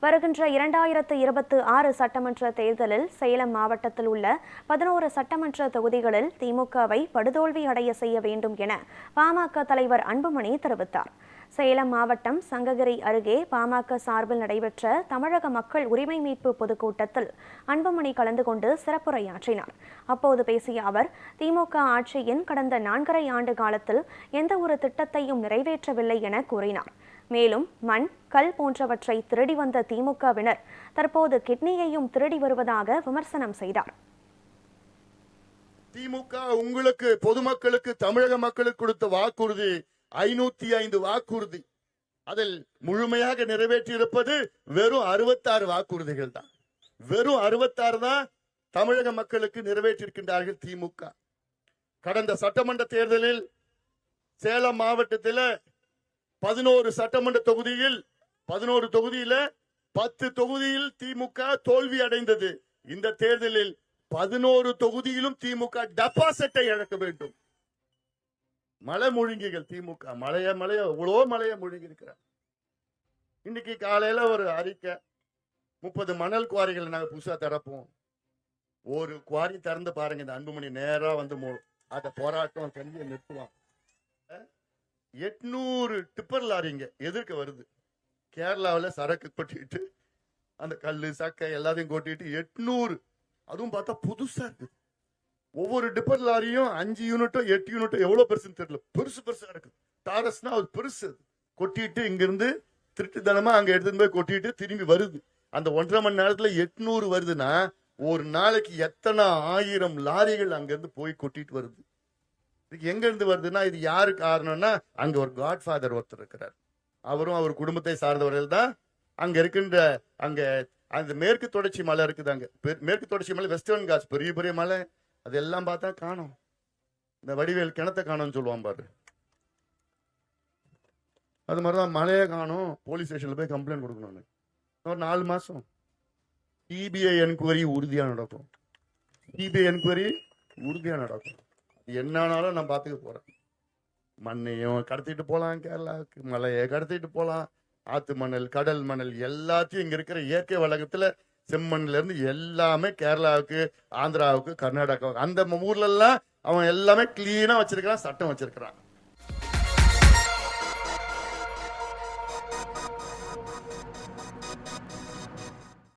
வருகின்ற 2026 சட்டமன்ற தேர்தலில் சேலம் மாவட்டத்தில் உள்ள 11 சட்டமன்ற தொகுதிகளில் திமுகவை படுதோல்வி அடைய செய்ய வேண்டும் என பாமக தலைவர் அன்புமணி தெரிவித்தார். சேலம் மாவட்டம் சங்ககிரி அருகே பாமக சார்பில் நடைபெற்ற தமிழக மக்கள் உரிமை மீட்பு பொதுக்கூட்டத்தில் அன்புமணி கலந்து கொண்டு சிறப்புரையாற்றினார். அப்போது பேசிய அவர், திமுக ஆட்சியின் கடந்த 4.5 ஆண்டு காலத்தில் எந்த ஒரு திட்டத்தையும் நிறைவேற்றவில்லை என கூறினார். மேலும் மண், கல் போன்றவற்றை திருடி வந்த திமுகவினர் தற்போது கிட்னியையும் திருடி வருவதாக விமர்சனம் செய்தார். திமுக உங்களுக்கு பொதுமக்களுக்கு தமிழக மக்களுக்கு கொடுத்த வாக்குறுதி 505 வாக்குறுதி. அதில் முழுமையாக நிறைவேற்றியிருப்பது வெறும் 66 வாக்குறுதிகள் தான். வெறும் 66 தான் தமிழக மக்களுக்கு நிறைவேற்றியிருக்கின்றார்கள் திமுக. கடந்த சட்டமன்ற தேர்தலில் சேலம் மாவட்டத்தில் 11 சட்டமன்ற தொகுதியில் 11 தொகுதியில 10 தொகுதியில் திமுக தோல்வி அடைந்தது. இந்த தேர்தலில் 11 தொகுதியிலும் திமுக டெபாசிட்டை இழக்க வேண்டும். மழை முழுங்கிகள் திமுக மழைய எவ்வளோ மழைய முழுங்கி இருக்கிறார். இன்னைக்கு காலையில ஒரு அறிக்கை, 30 மணல் குவாரிகளை நாங்க புதுசா திறப்போம். ஒரு குவாரி திறந்து பாருங்க, இந்த அன்புமணி நேரா வந்து அத போராட்டம் செஞ்சு நிறுத்துவான். 800 டிப்பர் லாரிங்க எதிர்க்க வருது. கேரளாவில் சரக்கு கொட்டிட்டு அந்த கல்லு சக்கை எல்லாத்தையும் கொட்டிட்டு 800, அதுவும் பார்த்தா புதுசா இருக்கு. ஒவ்வொரு டிப்பர் லாரியும் 5 யூனிட்டோ 8 யூனிட்டோ எவ்வளவு பெருசுன்னு தெரியல, பெருசா இருக்கு. டாரஸ்னா அது பெருசு. கொட்டிட்டு இங்கிருந்து திருட்டுத்தனமா அங்க எடுத்துட்டு போய் கொட்டிட்டு திரும்பி வருது. அந்த 1.5 மணி நேரத்துல 800 வருதுன்னா ஒரு நாளைக்கு எத்தனை 1000 லாரிகள் அங்கிருந்து போய் கொட்டிட்டு வருது. எங்க இருந்து வருதுன்னா இது யாரு காரணம்னா, அங்க ஒரு காட்ஃபாதர் ஒருத்தர் இருக்கிறார். அவரும் அவர் குடும்பத்தை சார்ந்தவர்கள் தான். அங்க இருக்கின்ற அங்க அந்த மேற்கு தொடர்ச்சி மலை இருக்குது. அங்க மேற்கு தொடர்ச்சி மலை, வெஸ்டர்ன் காட்ஸ், பெரிய பெரிய மலை, அதெல்லாம் பார்த்தா காணும். இந்த வடிவேல் கிணத்தை காணும்னு சொல்லுவான் பாரு, அது மாதிரிதான் மலையை காணும். போலீஸ் ஸ்டேஷன்ல போய் கம்ப்ளைண்ட் கொடுக்கணும். ஒரு 4 மாசம் சிபிஐ என்கொயரி உறுதியா நடக்கும். சிபிஐ என்கொயரி உறுதியா நடக்கும். என்னானாலும் நான் பார்த்துக்க போறேன். மண்ணையும் கடத்திட்டு போலாம், கேரளாவுக்கு மலையை கடத்திட்டு போலாம், ஆத்து மணல், கடல் மணல் எல்லாத்தையும் இங்க இருக்கிற இயற்கை வளத்துல செம்மண்ல இருந்து எல்லாமே கேரளாவுக்கு, ஆந்திராவுக்கு, கர்நாடகாவுக்கு, அந்த ஊர்ல எல்லாம் அவன் எல்லாமே கிளீனா வச்சிருக்கிறான், சட்டம் வச்சிருக்கிறான்.